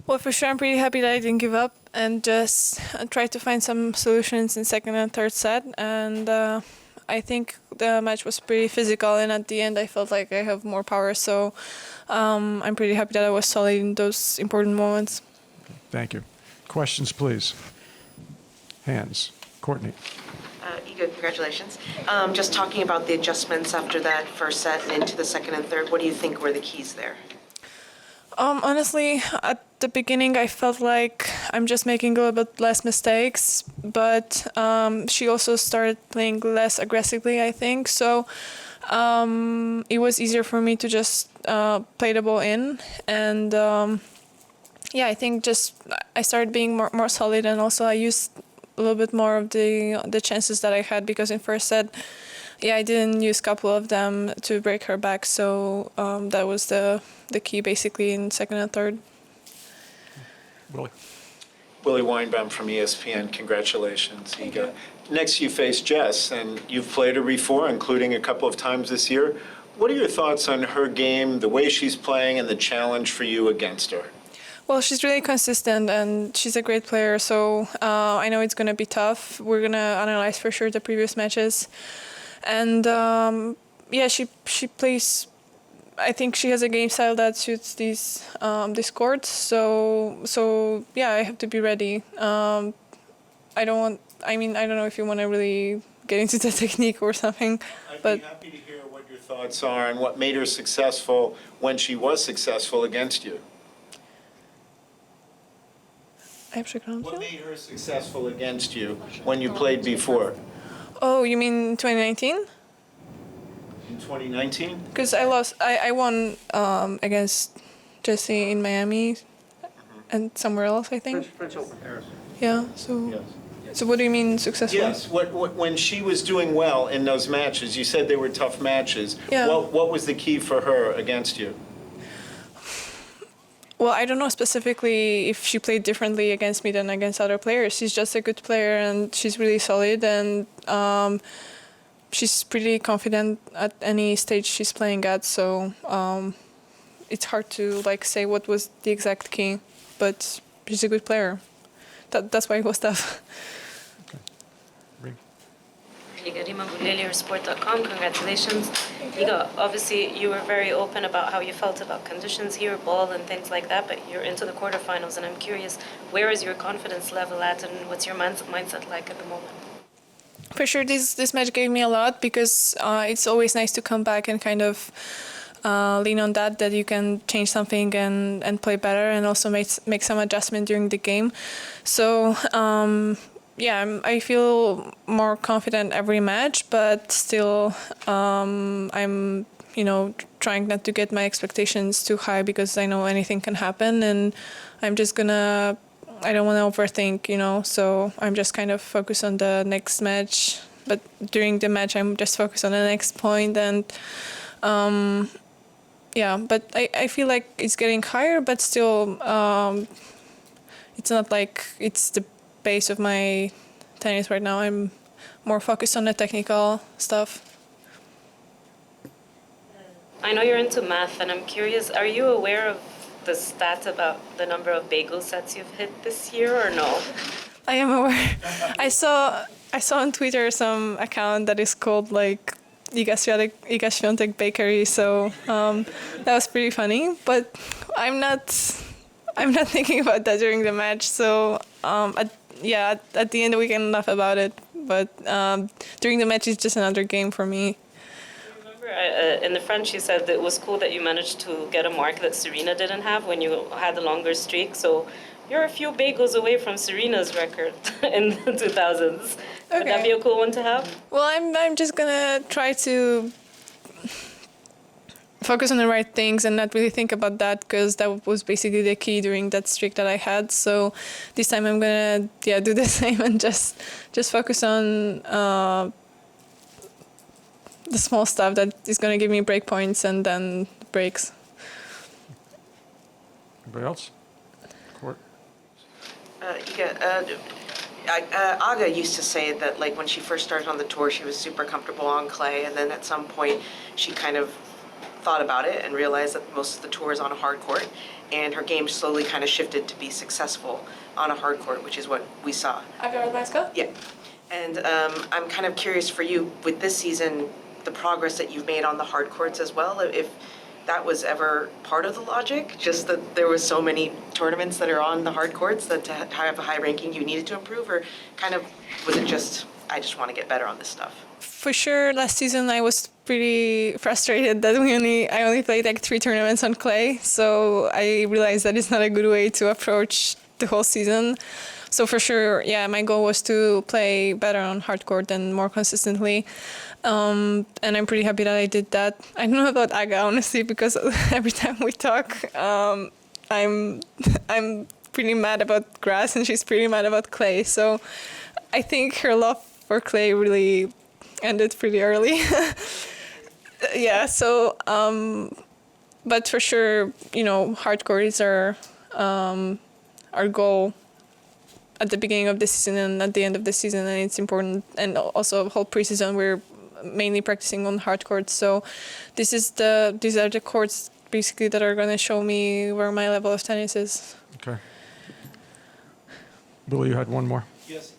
Well, for sure, I'm pretty happy that I didn't give up and just tried to find some solutions in second and third set. And I think the match was pretty physical, and at the end, I felt like I have more power. So I'm pretty happy that I was solid in those important moments. Thank you. Questions, please. Hands. Courtney. Iga, congratulations. Just talking about the adjustments after that first set and into the second and third, what do you think were the keys there? Honestly, at the beginning, I felt like I'm just making a little bit less mistakes, but she also started playing less aggressively, I think. So it was easier for me to just play the ball in. And yeah, I think just I started being more solid, and also I used a little bit more of the chances that I had, because in first set, yeah, I didn't use a couple of them to break her back. So that was the key basically in second and third. Willie. Willie Weinbaum from ESPN. Congratulations, Iga. Next, you face Jess, and you've played her before, including a couple of times this year. What are your thoughts on her game, the way she's playing, and the challenge for you against her? Well, she's really consistent, and she's a great player, so I know it's going to be tough. We're going to analyze for sure the previous matches. And yeah, she plays, I think she has a game style that suits these courts. So yeah, I have to be ready. I don't know if you want to really get into the technique or something. I'd be happy to hear what your thoughts are and what made her successful when she was successful against you. What made her successful against you when you played before? Oh, you mean 2019? In 2019? Because I won against Jessie in Miami and somewhere else, I think. French Open. Yeah, so... Yes. So what do you mean successful? Yes. When she was doing well in those matches, you said they were tough matches. Yeah. What was the key for her against you? Well, I don't know specifically if she played differently against me than against other players. She's just a good player, and she's really solid, and she's pretty confident at any stage she's playing at. So it's hard to say what was the exact key, but she's a good player. That's why it was tough. Iga Sport.com. Congratulations. Iga, obviously you were very open about how you felt about conditions here, ball and things like that, but you're into the quarterfinals, and I'm curious, where is your confidence level at, and what's your mindset like at the moment? For sure, this match gave me a lot, because it's always nice to come back and kind of lean on that you can change something and play better, and also make some adjustment during the game. So yeah, I feel more confident every match, but still I'm trying not to get my expectations too high, because I know anything can happen, and I'm just I don't want to overthink, so I'm just kind of focused on the next match. But during the match, I'm just focused on the next point, and yeah, but I feel like it's getting higher, but still it's not like it's the base of my tennis right now. I'm more focused on the technical stuff. I know you're into math, and I'm curious, are you aware of the stat about the number of bagel sets you've hit this year, or no? I am aware. I saw on Twitter some account that is called Iga Swiatek Bakery, so that was pretty funny. But I'm not thinking about that during the match. So at the end we can laugh about it. But during the match, it's just another game for me. Remember, in the French, you said that it was cool that you managed to get a mark that Serena didn't have when you had a longer streak. So you're a few bagels away from Serena's record in the 2000s. Okay. Would that be a cool one to have? Well, I'm just gonna try to focus on the right things and not really think about that, because that was basically the key during that streak that I had. So this time I'm gonna do the same and just focus on the small stuff that is gonna give me break points and then breaks. Anybody else? Court. Aga used to say that when she first started on the tour, she was super comfortable on clay, and then at some point she kind of thought about it and realized that most of the tour is on a hard court, and her game slowly kind of shifted to be successful on a hard court, which is what we saw. Iga Swiatek? Yeah. And I'm kind of curious for you, with this season, the progress that you've made on the hard courts as well, if that was ever part of the logic, just that there was so many tournaments that are on the hard courts that to have a high ranking you needed to improve, or kind of was it just, I just want to get better on this stuff? For sure, last season I was pretty frustrated that I only played like 3 tournaments on clay, so I realized that it's not a good way to approach the whole season. So for sure, yeah, my goal was to play better on hard court and more consistently. And I'm pretty happy that I did that. I don't know about Iga, honestly, because every time we talk, I'm pretty mad about grass and she's pretty mad about clay. So I think her love for clay really ended pretty early. Yeah, so, but for sure, hard court is our goal at the beginning of the season and at the end of the season, and it's important. And also whole preseason, we're mainly practicing on hard courts. So these are the courts basically that are going to show me where my level of tennis is. Okay. Billie, you had one more. Yes.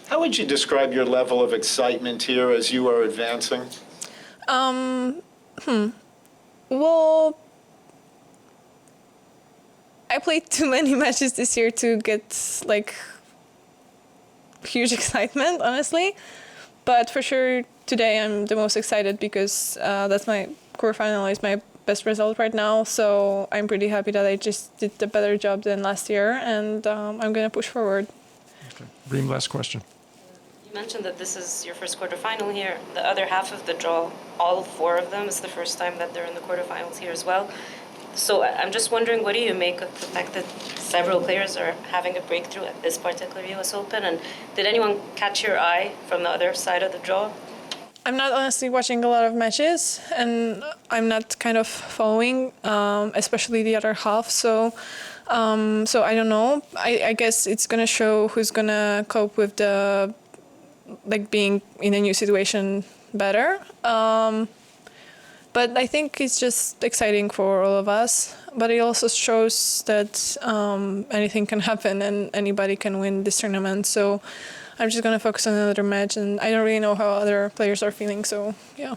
How would you describe your level of excitement here as you are advancing? Well, I played too many matches this year to get like huge excitement, honestly. But for sure, today I'm the most excited because that's my quarterfinal is my best result right now. So I'm pretty happy that I just did a better job than last year, and I'm gonna push forward. Okay. Reem, last question. You mentioned that this is your first quarterfinal here. The other half of the draw, all 4 of them, is the first time that they're in the quarterfinals here as well. So I'm just wondering, what do you make of the fact that several players are having a breakthrough at this particular US Open? And did anyone catch your eye from the other side of the draw? I'm not honestly watching a lot of matches, and I'm not kind of following, especially the other half. So I don't know. I guess it's gonna show who's gonna cope with the being in a new situation better. But I think it's just exciting for all of us. But it also shows that anything can happen and anybody can win this tournament. So I'm just going to focus on another match. And I don't really know how other players are feeling. So, yeah.